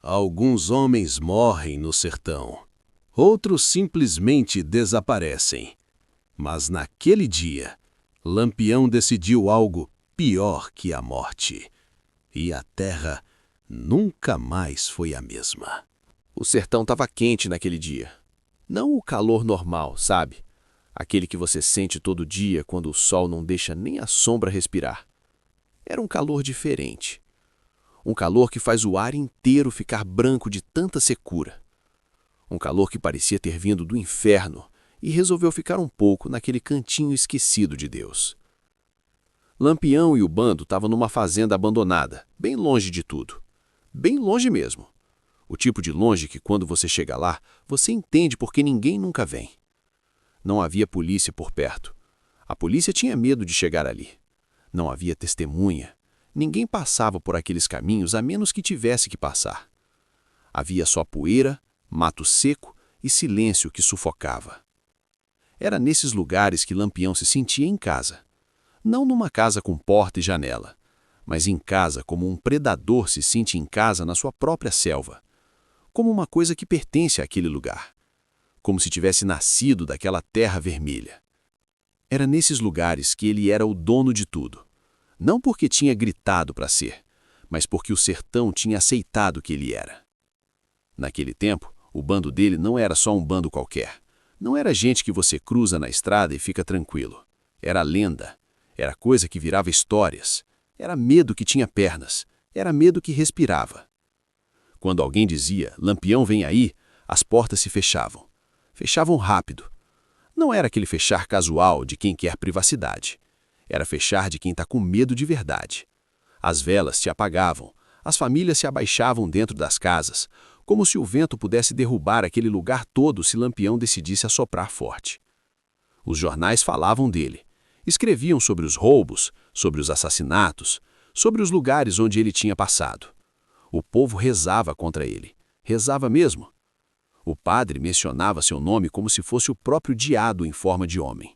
Alguns homens morrem no sertão, outros simplesmente desaparecem. Mas naquele dia, Lampião decidiu algo pior que a morte. E a terra nunca mais foi a mesma. O sertão estava quente naquele dia. Não o calor normal, sabe? Aquele que você sente todo dia quando o sol não deixa nem a sombra respirar. Era um calor diferente. Um calor que faz o ar inteiro ficar branco de tanta secura. Um calor que parecia ter vindo do inferno e resolveu ficar um pouco naquele cantinho esquecido de Deus. Lampião e o bando estavam numa fazenda abandonada, bem longe de tudo. Bem longe mesmo. O tipo de longe que quando você chega lá, você entende porque ninguém nunca vem. Não havia polícia por perto. A polícia tinha medo de chegar ali. Não havia testemunha. Ninguém passava por aqueles caminhos a menos que tivesse que passar. Havia só poeira, mato seco e silêncio que sufocava. Era nesses lugares que Lampião se sentia em casa. Não numa casa com porta e janela, mas em casa como um predador se sente em casa na sua própria selva. Como uma coisa que pertence àquele lugar. Como se tivesse nascido daquela terra vermelha. Era nesses lugares que ele era o dono de tudo. Não porque tinha gritado para ser, mas porque o sertão tinha aceitado que ele era. Naquele tempo, o bando dele não era só um bando qualquer. Não era gente que você cruza na estrada e fica tranquilo. Era lenda. Era coisa que virava histórias. Era medo que tinha pernas. Era medo que respirava. Quando alguém dizia, Lampião vem aí, as portas se fechavam. Fechavam rápido. Não era aquele fechar casual de quem quer privacidade. Era fechar de quem está com medo de verdade. As velas se apagavam, as famílias se abaixavam dentro das casas, como se o vento pudesse derrubar aquele lugar todo se Lampião decidisse assoprar forte. Os jornais falavam dele. Escreviam sobre os roubos, sobre os assassinatos, sobre os lugares onde ele tinha passado. O povo rezava contra ele. Rezava mesmo. O padre mencionava seu nome como se fosse o próprio diabo em forma de homem.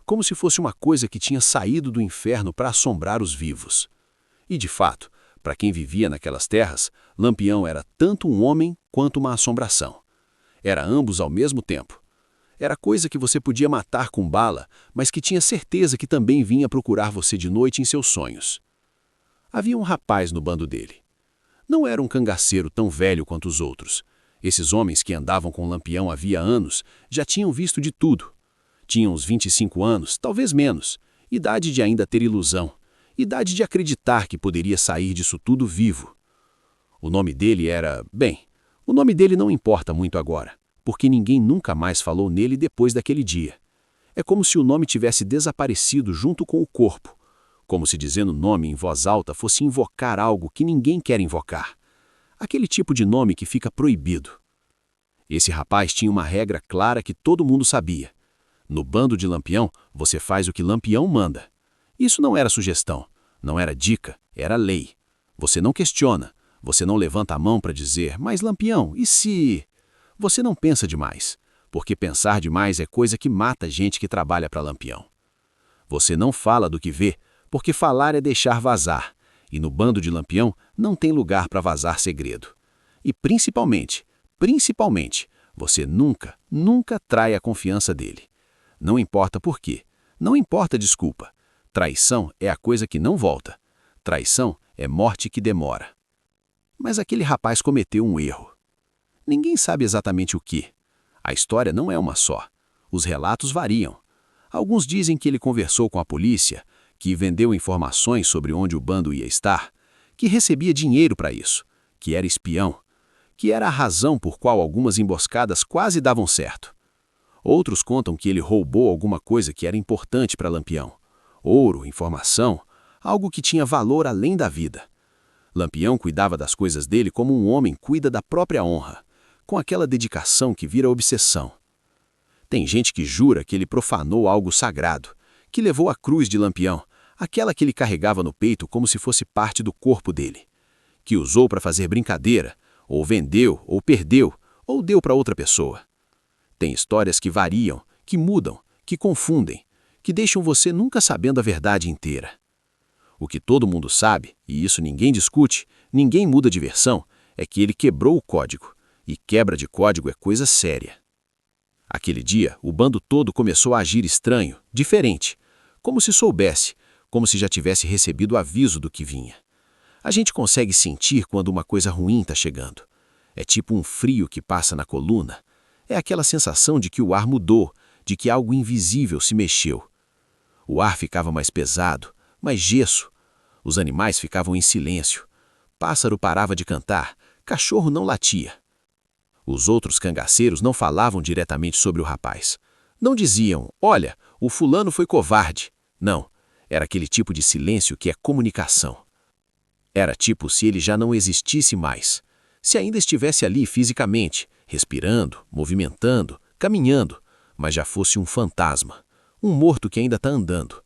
Como se fosse uma coisa que tinha saído do inferno para assombrar os vivos. E, de fato, para quem vivia naquelas terras, Lampião era tanto um homem quanto uma assombração. Era ambos ao mesmo tempo. Era coisa que você podia matar com bala, mas que tinha certeza que também vinha procurar você de noite em seus sonhos. Havia um rapaz no bando dele. Não era um cangaceiro tão velho quanto os outros. Esses homens que andavam com Lampião havia anos já tinham visto de tudo. Tinham uns 25 anos, talvez menos, idade de ainda ter ilusão, idade de acreditar que poderia sair disso tudo vivo. O nome dele era... Bem, o nome dele não importa muito agora, porque ninguém nunca mais falou nele depois daquele dia. É como se o nome tivesse desaparecido junto com o corpo, como se dizendo o nome em voz alta fosse invocar algo que ninguém quer invocar. Aquele tipo de nome que fica proibido. Esse rapaz tinha uma regra clara que todo mundo sabia. No bando de Lampião, você faz o que Lampião manda. Isso não era sugestão, não era dica, era lei. Você não questiona, você não levanta a mão para dizer, mas Lampião, e se... Você não pensa demais, porque pensar demais é coisa que mata gente que trabalha para Lampião. Você não fala do que vê, porque falar é deixar vazar, e no bando de Lampião não tem lugar para vazar segredo. E principalmente, você nunca, nunca trai a confiança dele. Não importa por quê, não importa desculpa. Traição é a coisa que não volta. Traição é morte que demora. Mas aquele rapaz cometeu um erro. Ninguém sabe exatamente o que. A história não é uma só. Os relatos variam. Alguns dizem que ele conversou com a polícia, que vendeu informações sobre onde o bando ia estar, que recebia dinheiro para isso, que era espião, que era a razão por qual algumas emboscadas quase davam certo. Outros contam que ele roubou alguma coisa que era importante para Lampião. Ouro, informação, algo que tinha valor além da vida. Lampião cuidava das coisas dele como um homem cuida da própria honra, com aquela dedicação que vira obsessão. Tem gente que jura que ele profanou algo sagrado, que levou a cruz de Lampião, aquela que ele carregava no peito como se fosse parte do corpo dele, que usou para fazer brincadeira, ou vendeu, ou perdeu, ou deu para outra pessoa. Tem histórias que variam, que mudam, que confundem, que deixam você nunca sabendo a verdade inteira. O que todo mundo sabe, e isso ninguém discute, ninguém muda de versão, é que ele quebrou o código, e quebra de código é coisa séria. Aquele dia, o bando todo começou a agir estranho, diferente, como se soubesse, como se já tivesse recebido aviso do que vinha. A gente consegue sentir quando uma coisa ruim está chegando. É tipo um frio que passa na coluna. É aquela sensação de que o ar mudou, de que algo invisível se mexeu. O ar ficava mais pesado, mais gesso. Os animais ficavam em silêncio. Pássaro parava de cantar, cachorro não latia. Os outros cangaceiros não falavam diretamente sobre o rapaz. Não diziam, olha, o fulano foi covarde. Não, era aquele tipo de silêncio que é comunicação. Era tipo se ele já não existisse mais. Se ainda estivesse ali fisicamente, respirando, movimentando, caminhando, mas já fosse um fantasma, um morto que ainda está andando.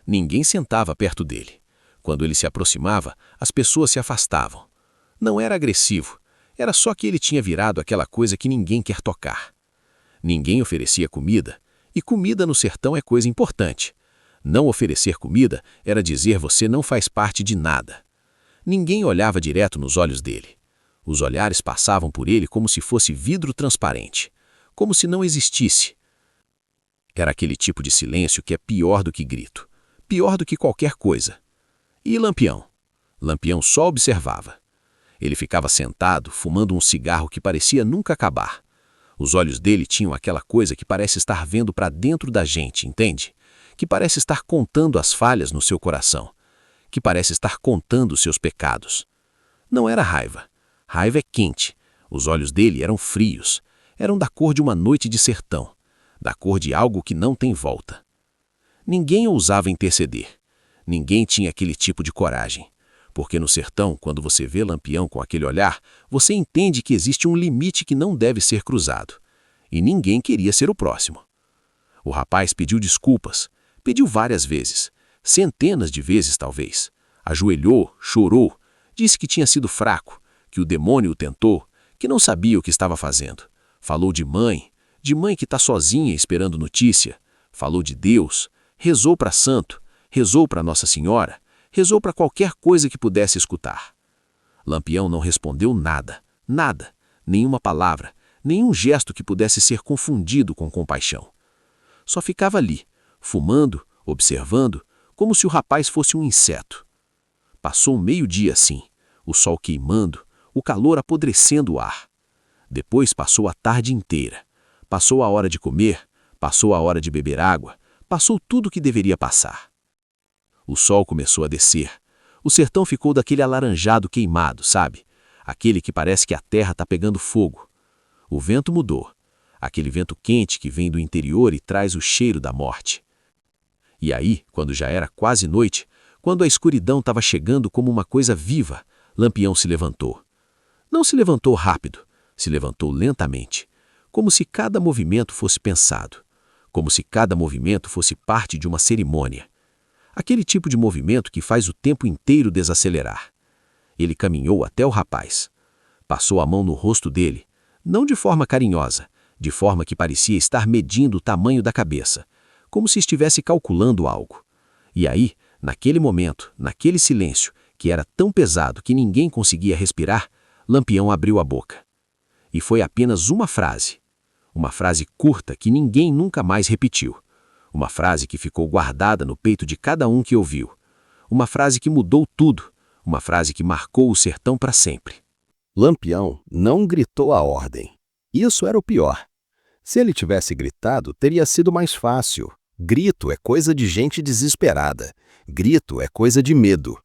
Ninguém sentava perto dele. Quando ele se aproximava, as pessoas se afastavam. Não era agressivo, era só que ele tinha virado aquela coisa que ninguém quer tocar. Ninguém oferecia comida, e comida no sertão é coisa importante. Não oferecer comida era dizer você não faz parte de nada. Ninguém olhava direto nos olhos dele. Os olhares passavam por ele como se fosse vidro transparente, como se não existisse. Era aquele tipo de silêncio que é pior do que grito, pior do que qualquer coisa. E Lampião? Lampião só observava. Ele ficava sentado, fumando um cigarro que parecia nunca acabar. Os olhos dele tinham aquela coisa que parece estar vendo para dentro da gente, entende? Que parece estar contando as falhas no seu coração, que parece estar contando os seus pecados. Não era raiva. Raiva é quente. Os olhos dele eram frios. Eram da cor de uma noite de sertão, da cor de algo que não tem volta. Ninguém ousava interceder. Ninguém tinha aquele tipo de coragem. Porque no sertão, quando você vê Lampião com aquele olhar, você entende que existe um limite que não deve ser cruzado. E ninguém queria ser o próximo. O rapaz pediu desculpas. Pediu várias vezes. Centenas de vezes, talvez. Ajoelhou, chorou, disse que tinha sido fraco, que o demônio o tentou, que não sabia o que estava fazendo. Falou de mãe que está sozinha esperando notícia. Falou de Deus, rezou para santo, rezou para Nossa Senhora, rezou para qualquer coisa que pudesse escutar. Lampião não respondeu nada, nada, nenhuma palavra, nenhum gesto que pudesse ser confundido com compaixão. Só ficava ali, fumando, observando, como se o rapaz fosse um inseto. Passou um meio-dia assim, o sol queimando, o calor apodrecendo o ar. Depois passou a tarde inteira. Passou a hora de comer, passou a hora de beber água, passou tudo o que deveria passar. O sol começou a descer. O sertão ficou daquele alaranjado queimado, sabe? Aquele que parece que a terra está pegando fogo. O vento mudou. Aquele vento quente que vem do interior e traz o cheiro da morte. E aí, quando já era quase noite, quando a escuridão estava chegando como uma coisa viva, Lampião se levantou. Não se levantou rápido, se levantou lentamente, como se cada movimento fosse pensado, como se cada movimento fosse parte de uma cerimônia. Aquele tipo de movimento que faz o tempo inteiro desacelerar. Ele caminhou até o rapaz. Passou a mão no rosto dele, não de forma carinhosa, de forma que parecia estar medindo o tamanho da cabeça, como se estivesse calculando algo. E aí, naquele momento, naquele silêncio, que era tão pesado que ninguém conseguia respirar, Lampião abriu a boca. E foi apenas uma frase curta que ninguém nunca mais repetiu. Uma frase que ficou guardada no peito de cada um que ouviu. Uma frase que mudou tudo. Uma frase que marcou o sertão para sempre. Lampião não gritou a ordem. Isso era o pior. Se ele tivesse gritado, teria sido mais fácil. Grito é coisa de gente desesperada. Grito é coisa de medo.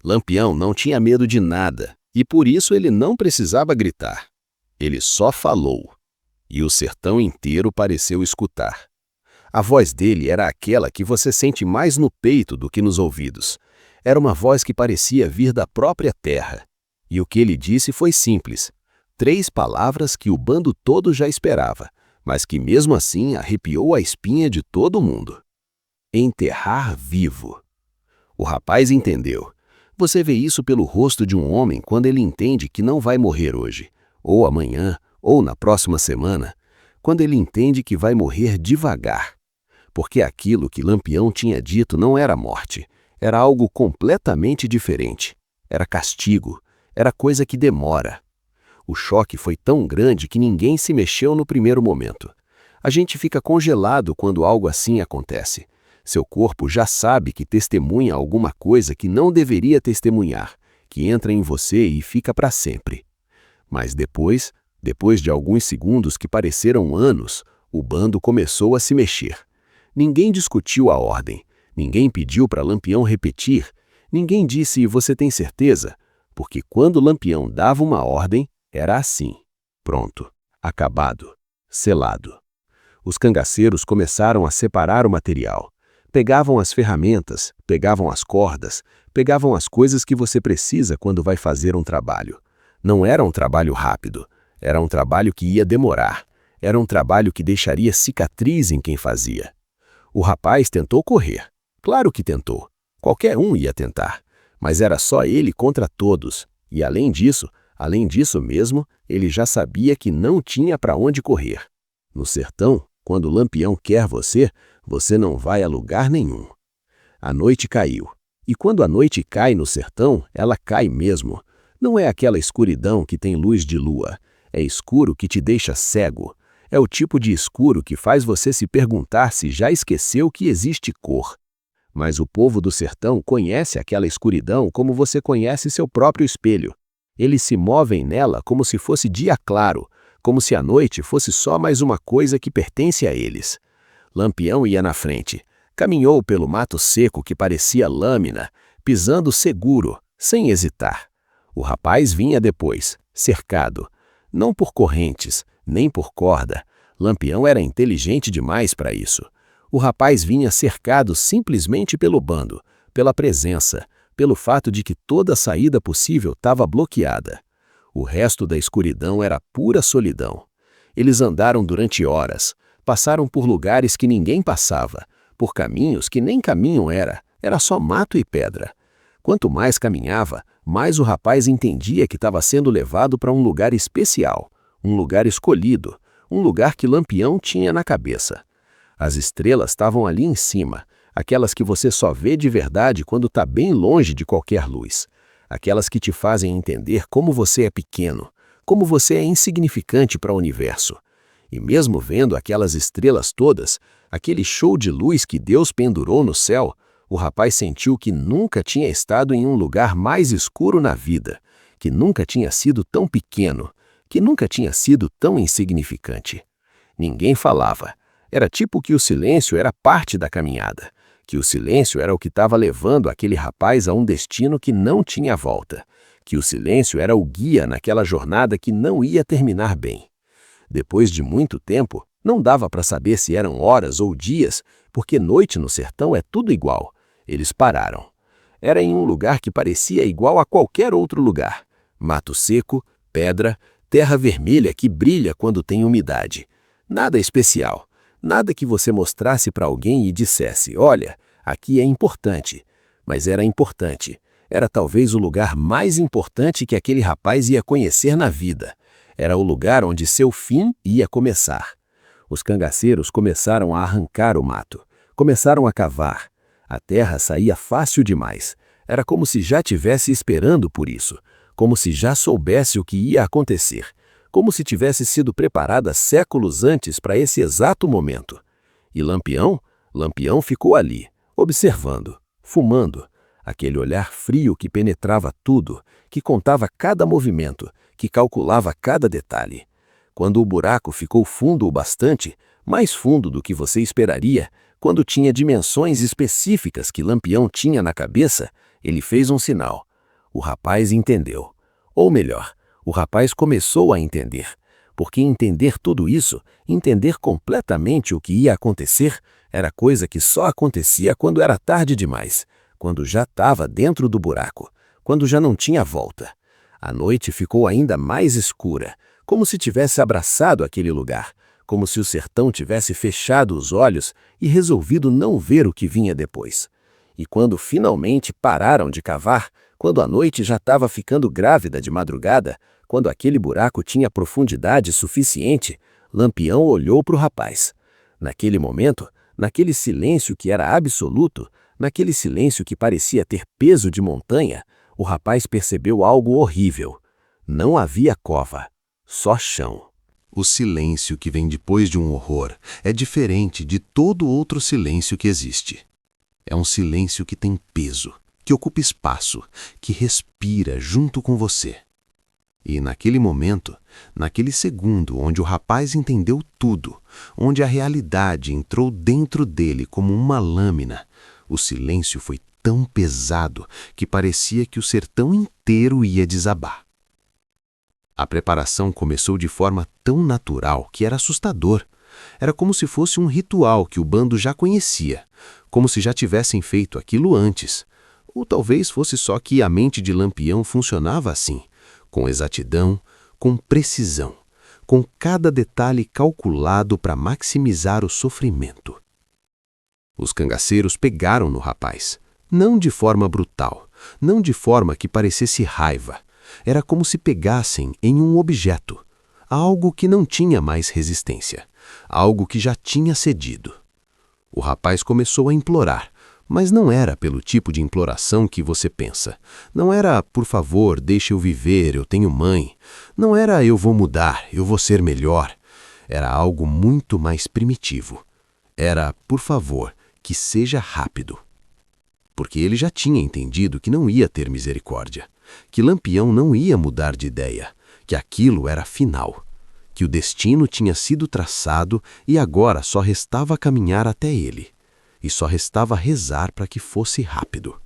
Lampião não tinha medo de nada, e por isso ele não precisava gritar. Ele só falou. E o sertão inteiro pareceu escutar. A voz dele era aquela que você sente mais no peito do que nos ouvidos. Era uma voz que parecia vir da própria terra. E o que ele disse foi simples. 3 palavras que o bando todo já esperava, mas que mesmo assim arrepiou a espinha de todo mundo. Enterrar vivo. O rapaz entendeu. Você vê isso pelo rosto de um homem quando ele entende que não vai morrer hoje, ou amanhã, ou na próxima semana, quando ele entende que vai morrer devagar. Porque aquilo que Lampião tinha dito não era morte, era algo completamente diferente. Era castigo, Era coisa que demora. O choque foi tão grande que ninguém se mexeu no primeiro momento. A gente fica congelado quando algo assim acontece. Seu corpo já sabe que testemunha alguma coisa que não deveria testemunhar, que entra em você e fica para sempre. Mas depois de alguns segundos que pareceram anos, o bando começou a se mexer. Ninguém discutiu a ordem, ninguém pediu para Lampião repetir, ninguém disse "você tem certeza?", porque quando Lampião dava uma ordem, era assim. Pronto, acabado, selado. Os cangaceiros começaram a separar o material. Pegavam as ferramentas, pegavam as cordas, pegavam as coisas que você precisa quando vai fazer um trabalho. Não era um trabalho rápido, era um trabalho que ia demorar, era um trabalho que deixaria cicatriz em quem fazia. O rapaz tentou correr, claro que tentou, qualquer um ia tentar, mas era só ele contra todos, e além disso mesmo, ele já sabia que não tinha para onde correr. No sertão, quando o Lampião quer você, você não vai a lugar nenhum. A noite caiu. E quando a noite cai no sertão, ela cai mesmo. Não é aquela escuridão que tem luz de lua. É escuro que te deixa cego. É o tipo de escuro que faz você se perguntar se já esqueceu que existe cor. Mas o povo do sertão conhece aquela escuridão como você conhece seu próprio espelho. Eles se movem nela como se fosse dia claro, como se a noite fosse só mais uma coisa que pertence a eles. Lampião ia na frente. Caminhou pelo mato seco que parecia lâmina, pisando seguro, sem hesitar. O rapaz vinha depois, cercado. Não por correntes, nem por corda. Lampião era inteligente demais para isso. O rapaz vinha cercado simplesmente pelo bando, pela presença, pelo fato de que toda saída possível estava bloqueada. O resto da escuridão era pura solidão. Eles andaram durante horas, passaram por lugares que ninguém passava, por caminhos que nem caminho era só mato e pedra. Quanto mais caminhava, mais o rapaz entendia que estava sendo levado para um lugar especial, um lugar escolhido, um lugar que Lampião tinha na cabeça. As estrelas estavam ali em cima, aquelas que você só vê de verdade quando está bem longe de qualquer luz. Aquelas que te fazem entender como você é pequeno, como você é insignificante para o universo. E mesmo vendo aquelas estrelas todas, aquele show de luz que Deus pendurou no céu, o rapaz sentiu que nunca tinha estado em um lugar mais escuro na vida, que nunca tinha sido tão pequeno, que nunca tinha sido tão insignificante. Ninguém falava. Era tipo que o silêncio era parte da caminhada, que o silêncio era o que estava levando aquele rapaz a um destino que não tinha volta, que o silêncio era o guia naquela jornada que não ia terminar bem. Depois de muito tempo, não dava para saber se eram horas ou dias, porque noite no sertão é tudo igual. Eles pararam. Era em um lugar que parecia igual a qualquer outro lugar. Mato seco, pedra, terra vermelha que brilha quando tem umidade. Nada especial. Nada que você mostrasse para alguém e dissesse, olha, aqui é importante. Mas era importante. Era talvez o lugar mais importante que aquele rapaz ia conhecer na vida. Era o lugar onde seu fim ia começar. Os cangaceiros começaram a arrancar o mato. Começaram a cavar. A terra saía fácil demais. Era como se já tivesse esperando por isso. Como se já soubesse o que ia acontecer. Como se tivesse sido preparada séculos antes para esse exato momento. E Lampião ficou ali, observando, fumando. Aquele olhar frio que penetrava tudo, que contava cada movimento, que calculava cada detalhe. Quando o buraco ficou fundo o bastante, mais fundo do que você esperaria, quando tinha dimensões específicas que Lampião tinha na cabeça, ele fez um sinal. O rapaz entendeu. Ou melhor, o rapaz começou a entender. Porque entender tudo isso, entender completamente o que ia acontecer, era coisa que só acontecia quando era tarde demais, quando já estava dentro do buraco, quando já não tinha volta. A noite ficou ainda mais escura, como se tivesse abraçado aquele lugar, como se o sertão tivesse fechado os olhos e resolvido não ver o que vinha depois. E quando finalmente pararam de cavar, quando a noite já estava ficando grávida de madrugada, quando aquele buraco tinha profundidade suficiente, Lampião olhou para o rapaz. Naquele momento, naquele silêncio que era absoluto, naquele silêncio que parecia ter peso de montanha, o rapaz percebeu algo horrível. Não havia cova, só chão. O silêncio que vem depois de um horror é diferente de todo outro silêncio que existe. É um silêncio que tem peso, que ocupa espaço, que respira junto com você. E naquele momento, naquele segundo onde o rapaz entendeu tudo, onde a realidade entrou dentro dele como uma lâmina, o silêncio foi tão pesado que parecia que o sertão inteiro ia desabar. A preparação começou de forma tão natural que era assustador. Era como se fosse um ritual que o bando já conhecia, como se já tivessem feito aquilo antes. Ou talvez fosse só que a mente de Lampião funcionava assim, com exatidão, com precisão, com cada detalhe calculado para maximizar o sofrimento. Os cangaceiros pegaram no rapaz, não de forma brutal, não de forma que parecesse raiva. Era como se pegassem em um objeto, algo que não tinha mais resistência, algo que já tinha cedido. O rapaz começou a implorar, mas não era pelo tipo de imploração que você pensa. Não era, por favor, deixe eu viver, eu tenho mãe. Não era, eu vou mudar, eu vou ser melhor. Era algo muito mais primitivo. Era, por favor, que seja rápido. Porque ele já tinha entendido que não ia ter misericórdia, que Lampião não ia mudar de ideia, que aquilo era final, que o destino tinha sido traçado e agora só restava caminhar até ele, e só restava rezar para que fosse rápido.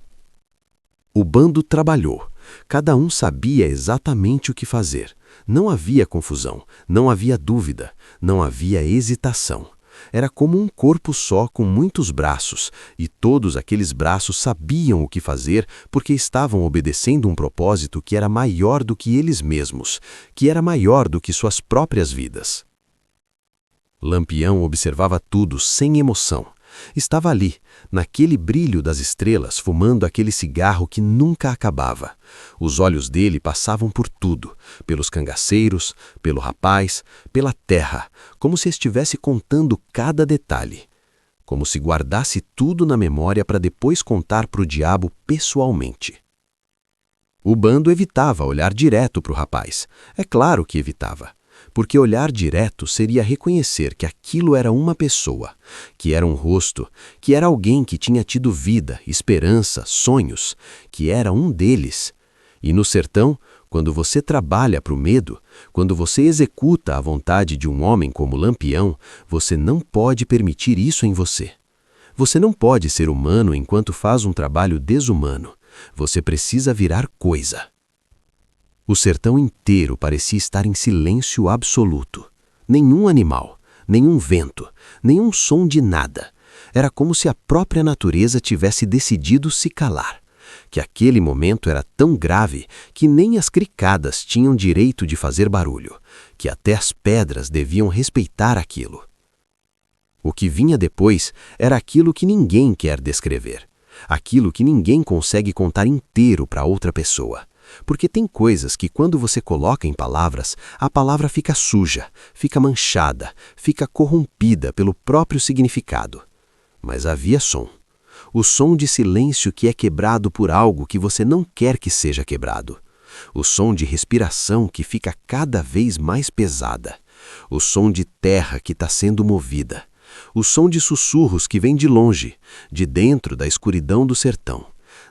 O bando trabalhou, cada um sabia exatamente o que fazer. Não havia confusão, não havia dúvida, não havia hesitação. Era como um corpo só com muitos braços, e todos aqueles braços sabiam o que fazer porque estavam obedecendo um propósito que era maior do que eles mesmos, que era maior do que suas próprias vidas. Lampião observava tudo sem emoção. Estava ali, naquele brilho das estrelas, fumando aquele cigarro que nunca acabava. Os olhos dele passavam por tudo, pelos cangaceiros, pelo rapaz, pela terra, como se estivesse contando cada detalhe. Como se guardasse tudo na memória para depois contar para o diabo pessoalmente. O bando evitava olhar direto para o rapaz. É claro que evitava. Porque olhar direto seria reconhecer que aquilo era uma pessoa, que era um rosto, que era alguém que tinha tido vida, esperança, sonhos, que era um deles. E no sertão, quando você trabalha para o medo, quando você executa a vontade de um homem como Lampião, você não pode permitir isso em você. Você não pode ser humano enquanto faz um trabalho desumano. Você precisa virar coisa. O sertão inteiro parecia estar em silêncio absoluto. Nenhum animal, nenhum vento, nenhum som de nada. Era como se a própria natureza tivesse decidido se calar. Que aquele momento era tão grave que nem as cricadas tinham direito de fazer barulho, que até as pedras deviam respeitar aquilo. O que vinha depois era aquilo que ninguém quer descrever, aquilo que ninguém consegue contar inteiro para outra pessoa. Porque tem coisas que quando você coloca em palavras, a palavra fica suja, fica manchada, fica corrompida pelo próprio significado. Mas havia som. O som de silêncio que é quebrado por algo que você não quer que seja quebrado. O som de respiração que fica cada vez mais pesada. O som de terra que está sendo movida. O som de sussurros que vem de longe, de dentro da escuridão do sertão.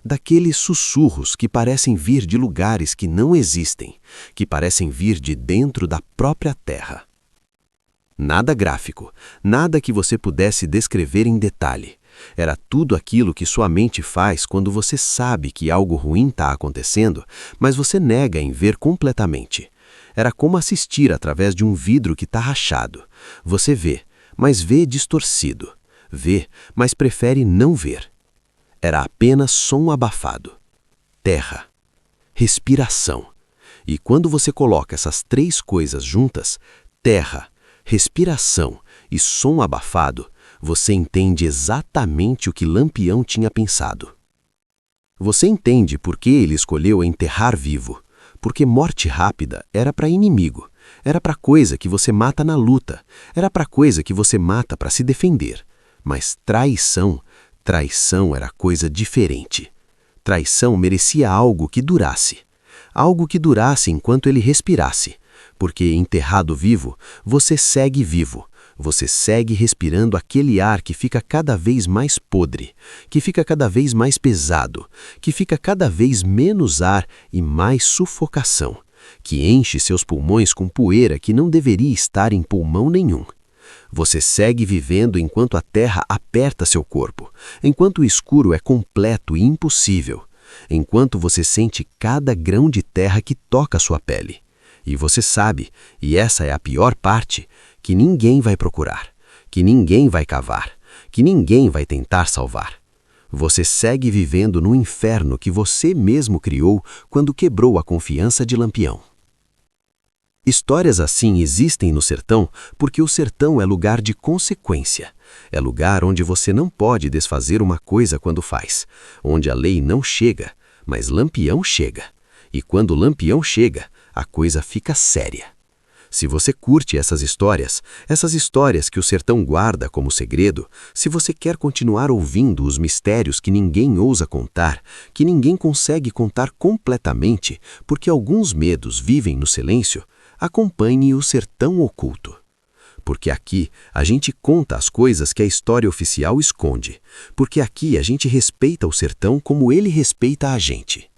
Daqueles sussurros que parecem vir de lugares que não existem, que parecem vir de dentro da própria terra. Nada gráfico, nada que você pudesse descrever em detalhe. Era tudo aquilo que sua mente faz quando você sabe que algo ruim está acontecendo, mas você nega em ver completamente. Era como assistir através de um vidro que está rachado. Você vê, mas vê distorcido. Vê, mas prefere não ver. Era apenas som abafado. Terra. Respiração. E quando você coloca essas três coisas juntas, terra, respiração e som abafado, você entende exatamente o que Lampião tinha pensado. Você entende por que ele escolheu enterrar vivo, porque morte rápida era para inimigo, era para coisa que você mata na luta, era para coisa que você mata para se defender. Mas traição era coisa diferente. Traição merecia algo que durasse. Algo que durasse enquanto ele respirasse. Porque, enterrado vivo, você segue vivo. Você segue respirando aquele ar que fica cada vez mais podre, que fica cada vez mais pesado, que fica cada vez menos ar e mais sufocação, que enche seus pulmões com poeira que não deveria estar em pulmão nenhum. Você segue vivendo enquanto a terra aperta seu corpo, enquanto o escuro é completo e impossível, enquanto você sente cada grão de terra que toca sua pele. E você sabe, e essa é a pior parte, que ninguém vai procurar, que ninguém vai cavar, que ninguém vai tentar salvar. Você segue vivendo no inferno que você mesmo criou quando quebrou a confiança de Lampião. Histórias assim existem no sertão porque o sertão é lugar de consequência. É lugar onde você não pode desfazer uma coisa quando faz, onde a lei não chega, mas Lampião chega. E quando Lampião chega, a coisa fica séria. Se você curte essas histórias que o sertão guarda como segredo, se você quer continuar ouvindo os mistérios que ninguém ousa contar, que ninguém consegue contar completamente, porque alguns medos vivem no silêncio, acompanhe o Sertão Oculto. Porque aqui a gente conta as coisas que a história oficial esconde, porque aqui a gente respeita o sertão como ele respeita a gente.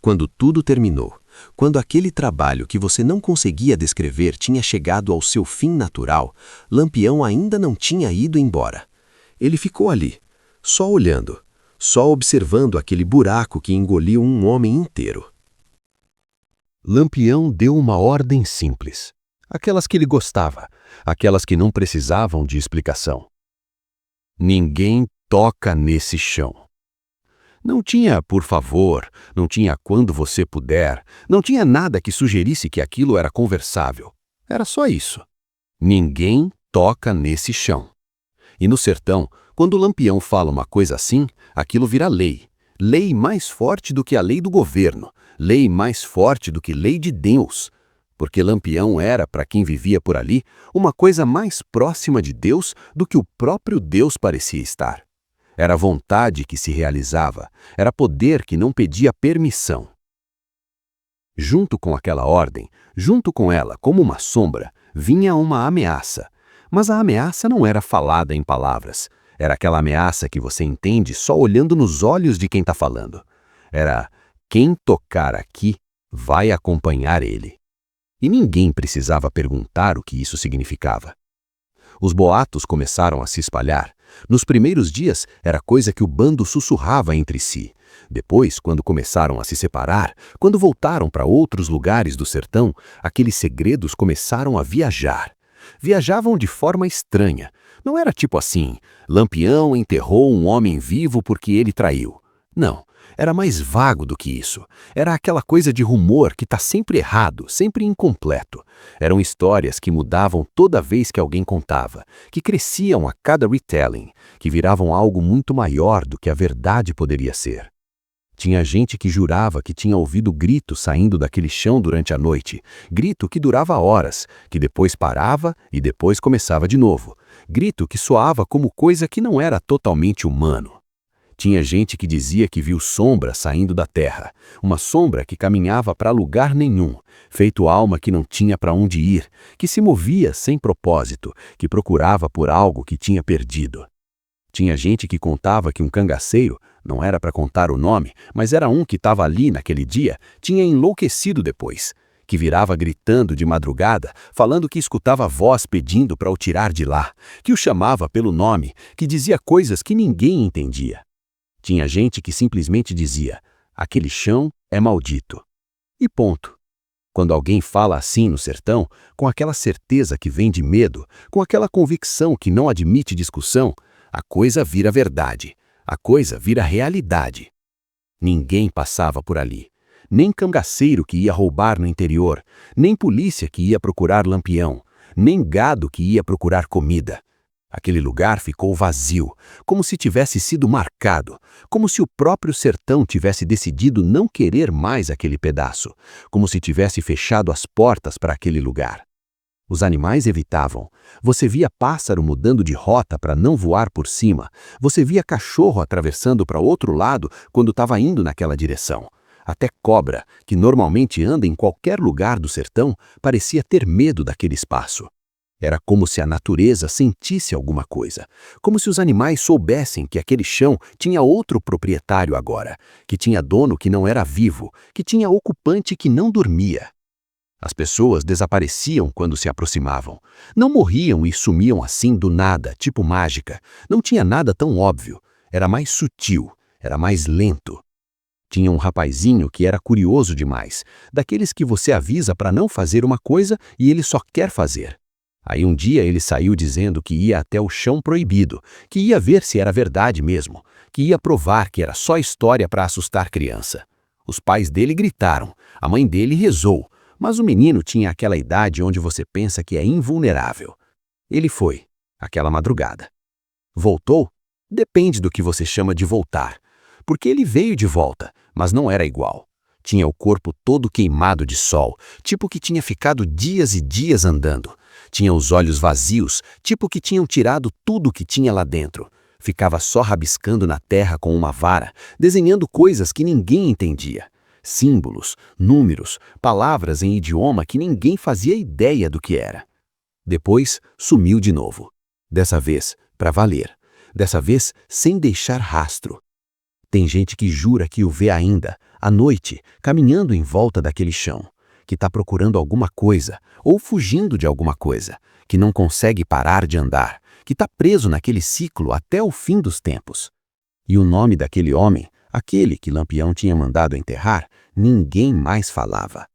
Quando tudo terminou, quando aquele trabalho que você não conseguia descrever tinha chegado ao seu fim natural, Lampião ainda não tinha ido embora. Ele ficou ali, só olhando, só observando aquele buraco que engoliu um homem inteiro. Lampião deu uma ordem simples, aquelas que ele gostava, aquelas que não precisavam de explicação. Ninguém toca nesse chão. Não tinha por favor, não tinha quando você puder, não tinha nada que sugerisse que aquilo era conversável. Era só isso. Ninguém toca nesse chão. E no sertão, quando o Lampião fala uma coisa assim, aquilo vira lei. Lei mais forte do que a lei do governo, lei mais forte do que lei de Deus. Porque Lampião era, para quem vivia por ali, uma coisa mais próxima de Deus do que o próprio Deus parecia estar. Era vontade que se realizava, era poder que não pedia permissão. Junto com aquela ordem, junto com ela, como uma sombra, vinha uma ameaça. Mas a ameaça não era falada em palavras. Era aquela ameaça que você entende só olhando nos olhos de quem está falando. Era: quem tocar aqui vai acompanhar ele. E ninguém precisava perguntar o que isso significava. Os boatos começaram a se espalhar. Nos primeiros dias, era coisa que o bando sussurrava entre si. Depois, quando começaram a se separar, quando voltaram para outros lugares do sertão, aqueles segredos começaram a viajar. Viajavam de forma estranha. Não era tipo assim: Lampião enterrou um homem vivo porque ele traiu. Não. Era mais vago do que isso. Era aquela coisa de rumor que está sempre errado, sempre incompleto. Eram histórias que mudavam toda vez que alguém contava, que cresciam a cada retelling, que viravam algo muito maior do que a verdade poderia ser. Tinha gente que jurava que tinha ouvido grito saindo daquele chão durante a noite, grito que durava horas, que depois parava e depois começava de novo, grito que soava como coisa que não era totalmente humano. Tinha gente que dizia que viu sombra saindo da terra, uma sombra que caminhava para lugar nenhum, feito alma que não tinha para onde ir, que se movia sem propósito, que procurava por algo que tinha perdido. Tinha gente que contava que um cangaceiro, não era para contar o nome, mas era um que estava ali naquele dia, tinha enlouquecido depois, que virava gritando de madrugada, falando que escutava voz pedindo para o tirar de lá, que o chamava pelo nome, que dizia coisas que ninguém entendia. Tinha gente que simplesmente dizia: aquele chão é maldito. E ponto. Quando alguém fala assim no sertão, com aquela certeza que vem de medo, com aquela convicção que não admite discussão, a coisa vira verdade, a coisa vira realidade. Ninguém passava por ali. Nem cangaceiro que ia roubar no interior, nem polícia que ia procurar Lampião, nem gado que ia procurar comida. Aquele lugar ficou vazio, como se tivesse sido marcado, como se o próprio sertão tivesse decidido não querer mais aquele pedaço, como se tivesse fechado as portas para aquele lugar. Os animais evitavam. Você via pássaro mudando de rota para não voar por cima. Você via cachorro atravessando para outro lado quando estava indo naquela direção. Até cobra, que normalmente anda em qualquer lugar do sertão, parecia ter medo daquele espaço. Era como se a natureza sentisse alguma coisa, como se os animais soubessem que aquele chão tinha outro proprietário agora, que tinha dono que não era vivo, que tinha ocupante que não dormia. As pessoas desapareciam quando se aproximavam. Não morriam e sumiam assim do nada, tipo mágica. Não tinha nada tão óbvio. Era mais sutil, era mais lento. Tinha um rapazinho que era curioso demais, daqueles que você avisa para não fazer uma coisa e ele só quer fazer. Aí um dia ele saiu dizendo que ia até o chão proibido, que ia ver se era verdade mesmo, que ia provar que era só história para assustar criança. Os pais dele gritaram, a mãe dele rezou, mas o menino tinha aquela idade onde você pensa que é invulnerável. Ele foi, aquela madrugada. Voltou? Depende do que você chama de voltar, porque ele veio de volta, mas não era igual. Tinha o corpo todo queimado de sol, tipo que tinha ficado dias e dias andando. Tinha os olhos vazios, tipo que tinham tirado tudo que tinha lá dentro. Ficava só rabiscando na terra com uma vara, desenhando coisas que ninguém entendia. Símbolos, números, palavras em idioma que ninguém fazia ideia do que era. Depois, sumiu de novo. Dessa vez, para valer. Dessa vez, sem deixar rastro. Tem gente que jura que o vê ainda, à noite, caminhando em volta daquele chão, que está procurando alguma coisa, ou fugindo de alguma coisa, que não consegue parar de andar, que está preso naquele ciclo até o fim dos tempos. E o nome daquele homem, aquele que Lampião tinha mandado enterrar, ninguém mais falava.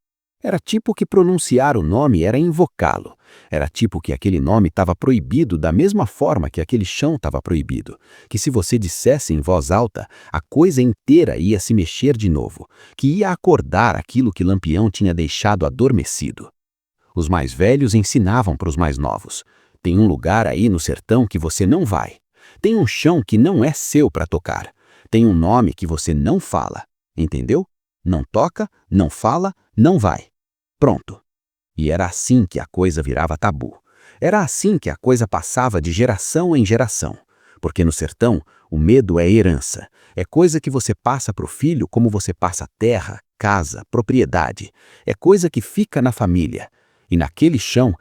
Era tipo que pronunciar o nome era invocá-lo. Era tipo que aquele nome estava proibido da mesma forma que aquele chão estava proibido. Que se você dissesse em voz alta, a coisa inteira ia se mexer de novo. Que ia acordar aquilo que Lampião tinha deixado adormecido. Os mais velhos ensinavam para os mais novos. Tem um lugar aí no sertão que você não vai. Tem um chão que não é seu para tocar. Tem um nome que você não fala. Entendeu? Não toca, não fala, não vai. Pronto. E era assim que a coisa virava tabu. Era assim que a coisa passava de geração em geração. Porque no sertão, o medo é herança. É coisa que você passa para o filho como você passa terra, casa, propriedade. É coisa que fica na família. E naquele chão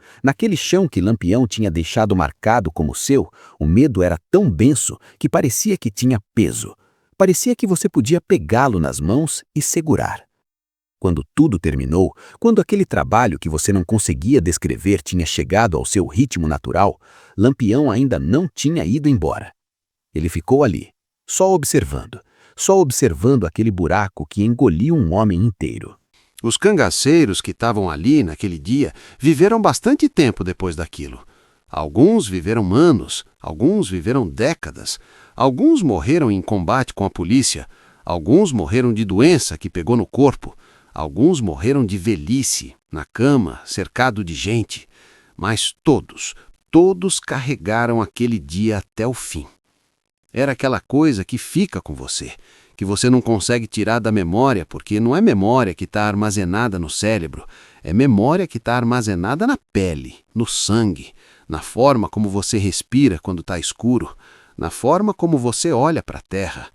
que Lampião tinha deixado marcado como seu, o medo era tão denso que parecia que tinha peso. Parecia que você podia pegá-lo nas mãos e segurar. Quando tudo terminou, quando aquele trabalho que você não conseguia descrever tinha chegado ao seu ritmo natural, Lampião ainda não tinha ido embora. Ele ficou ali, só observando aquele buraco que engoliu um homem inteiro. Os cangaceiros que estavam ali naquele dia viveram bastante tempo depois daquilo. Alguns viveram anos, alguns viveram décadas, alguns morreram em combate com a polícia, alguns morreram de doença que pegou no corpo, alguns morreram de velhice, na cama, cercado de gente, mas todos carregaram aquele dia até o fim. Era aquela coisa que fica com você, que você não consegue tirar da memória, porque não é memória que está armazenada no cérebro, é memória que está armazenada na pele, no sangue, na forma como você respira quando está escuro, na forma como você olha para a terra.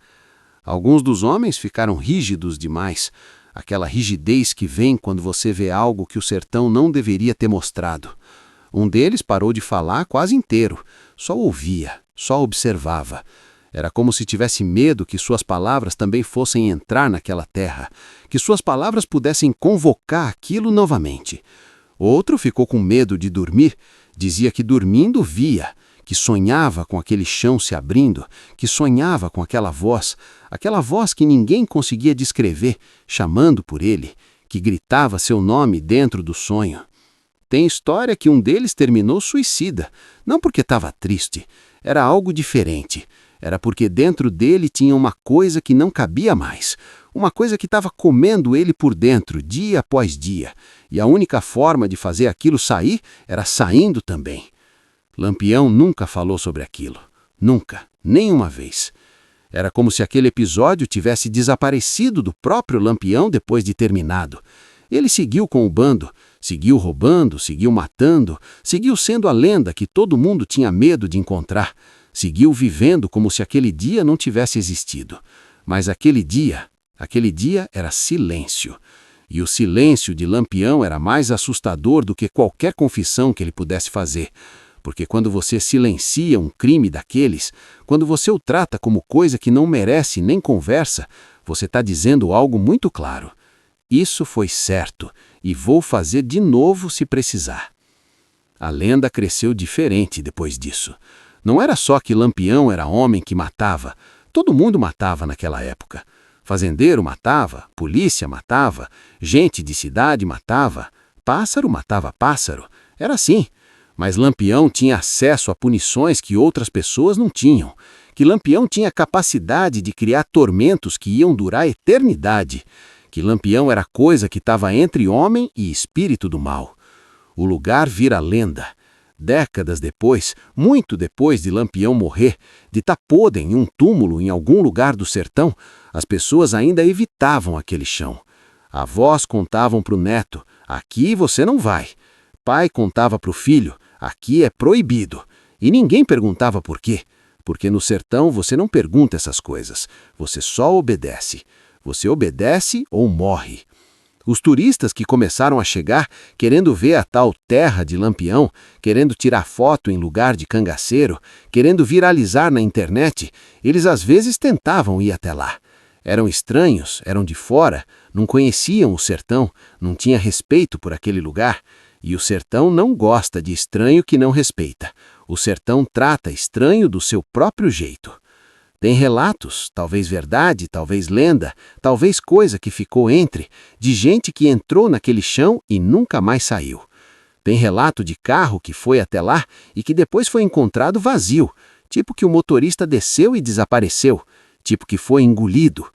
Alguns dos homens ficaram rígidos demais, aquela rigidez que vem quando você vê algo que o sertão não deveria ter mostrado. Um deles parou de falar quase inteiro, só ouvia, só observava. Era como se tivesse medo que suas palavras também fossem entrar naquela terra, que suas palavras pudessem convocar aquilo novamente. Outro ficou com medo de dormir, dizia que dormindo via, que sonhava com aquele chão se abrindo, que sonhava com aquela voz que ninguém conseguia descrever, chamando por ele, que gritava seu nome dentro do sonho. Tem história que um deles terminou suicida, não porque estava triste, era algo diferente. Era porque dentro dele tinha uma coisa que não cabia mais, uma coisa que estava comendo ele por dentro, dia após dia, e a única forma de fazer aquilo sair era saindo também. Lampião nunca falou sobre aquilo, nunca, nem uma vez. Era como se aquele episódio tivesse desaparecido do próprio Lampião depois de terminado. Ele seguiu com o bando, seguiu roubando, seguiu matando, seguiu sendo a lenda que todo mundo tinha medo de encontrar, seguiu vivendo como se aquele dia não tivesse existido. Mas aquele dia era silêncio. E o silêncio de Lampião era mais assustador do que qualquer confissão que ele pudesse fazer. Porque quando você silencia um crime daqueles, quando você o trata como coisa que não merece nem conversa, você está dizendo algo muito claro. Isso foi certo, e vou fazer de novo se precisar. A lenda cresceu diferente depois disso. Não era só que Lampião era homem que matava. Todo mundo matava naquela época. Fazendeiro matava, polícia matava, gente de cidade matava, pássaro matava pássaro. Era assim. Mas Lampião tinha acesso a punições que outras pessoas não tinham. Que Lampião tinha capacidade de criar tormentos que iam durar a eternidade. Que Lampião era coisa que estava entre homem e espírito do mal. O lugar vira lenda. Décadas depois, muito depois de Lampião morrer, de estar podre em um túmulo em algum lugar do sertão, as pessoas ainda evitavam aquele chão. Avós contavam para o neto, aqui você não vai. Pai contava para o filho, aqui é proibido. E ninguém perguntava por quê. Porque no sertão você não pergunta essas coisas, você só obedece. Você obedece ou morre. Os turistas que começaram a chegar, querendo ver a tal terra de Lampião, querendo tirar foto em lugar de cangaceiro, querendo viralizar na internet, eles às vezes tentavam ir até lá. Eram estranhos, eram de fora, não conheciam o sertão, não tinha respeito por aquele lugar. E o sertão não gosta de estranho que não respeita. O sertão trata estranho do seu próprio jeito. Tem relatos, talvez verdade, talvez lenda, talvez coisa que ficou entre, de gente que entrou naquele chão e nunca mais saiu. Tem relato de carro que foi até lá e que depois foi encontrado vazio, tipo que o motorista desceu e desapareceu, tipo que foi engolido.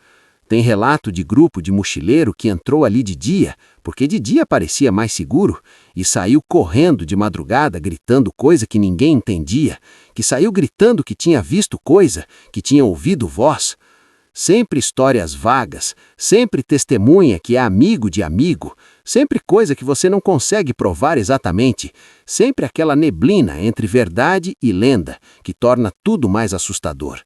Tem relato de grupo de mochileiro que entrou ali de dia, porque de dia parecia mais seguro, e saiu correndo de madrugada gritando coisa que ninguém entendia, que saiu gritando que tinha visto coisa, que tinha ouvido voz. Sempre histórias vagas, sempre testemunha que é amigo de amigo, sempre coisa que você não consegue provar exatamente, sempre aquela neblina entre verdade e lenda, que torna tudo mais assustador.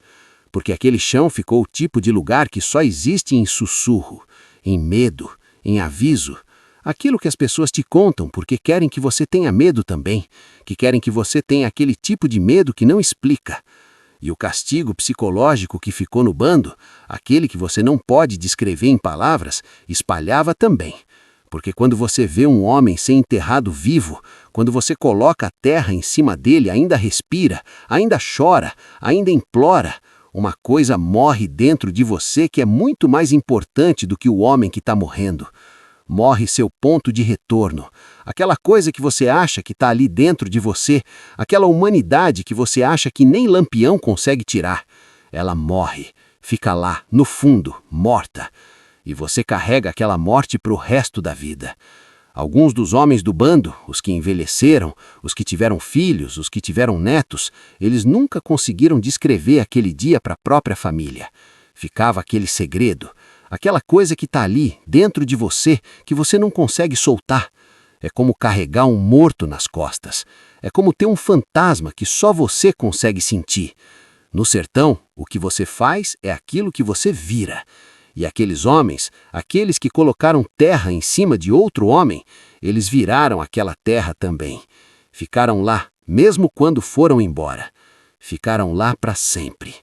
Porque aquele chão ficou o tipo de lugar que só existe em sussurro, em medo, em aviso. Aquilo que as pessoas te contam porque querem que você tenha medo também, que querem que você tenha aquele tipo de medo que não explica. E o castigo psicológico que ficou no bando, aquele que você não pode descrever em palavras, espalhava também. Porque quando você vê um homem ser enterrado vivo, quando você coloca a terra em cima dele, ainda respira, ainda chora, ainda implora, uma coisa morre dentro de você que é muito mais importante do que o homem que está morrendo. Morre seu ponto de retorno, aquela coisa que você acha que está ali dentro de você, aquela humanidade que você acha que nem Lampião consegue tirar. Ela morre, fica lá, no fundo, morta. E você carrega aquela morte para o resto da vida. Alguns dos homens do bando, os que envelheceram, os que tiveram filhos, os que tiveram netos, eles nunca conseguiram descrever aquele dia para a própria família. Ficava aquele segredo, aquela coisa que está ali, dentro de você, que você não consegue soltar. É como carregar um morto nas costas. É como ter um fantasma que só você consegue sentir. No sertão, o que você faz é aquilo que você vira. E aqueles homens, aqueles que colocaram terra em cima de outro homem, eles viraram aquela terra também. Ficaram lá, mesmo quando foram embora. Ficaram lá para sempre.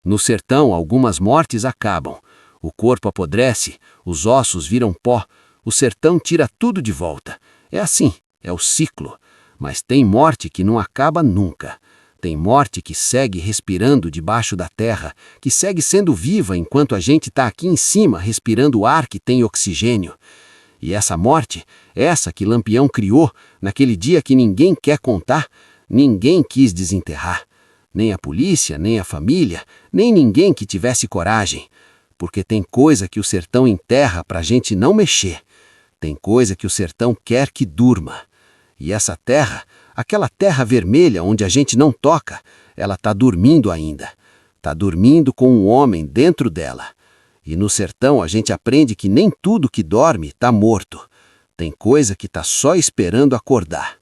No sertão, algumas mortes acabam. O corpo apodrece, os ossos viram pó, o sertão tira tudo de volta. É assim, é o ciclo. Mas tem morte que não acaba nunca. Tem morte que segue respirando debaixo da terra, que segue sendo viva enquanto a gente está aqui em cima respirando o ar que tem oxigênio. E essa morte, essa que Lampião criou, naquele dia que ninguém quer contar, ninguém quis desenterrar. Nem a polícia, nem a família, nem ninguém que tivesse coragem. Porque tem coisa que o sertão enterra para a gente não mexer. Tem coisa que o sertão quer que durma. E essa terra, aquela terra vermelha onde a gente não toca, ela está dormindo ainda. Está dormindo com um homem dentro dela. E no sertão a gente aprende que nem tudo que dorme está morto. Tem coisa que tá só esperando acordar.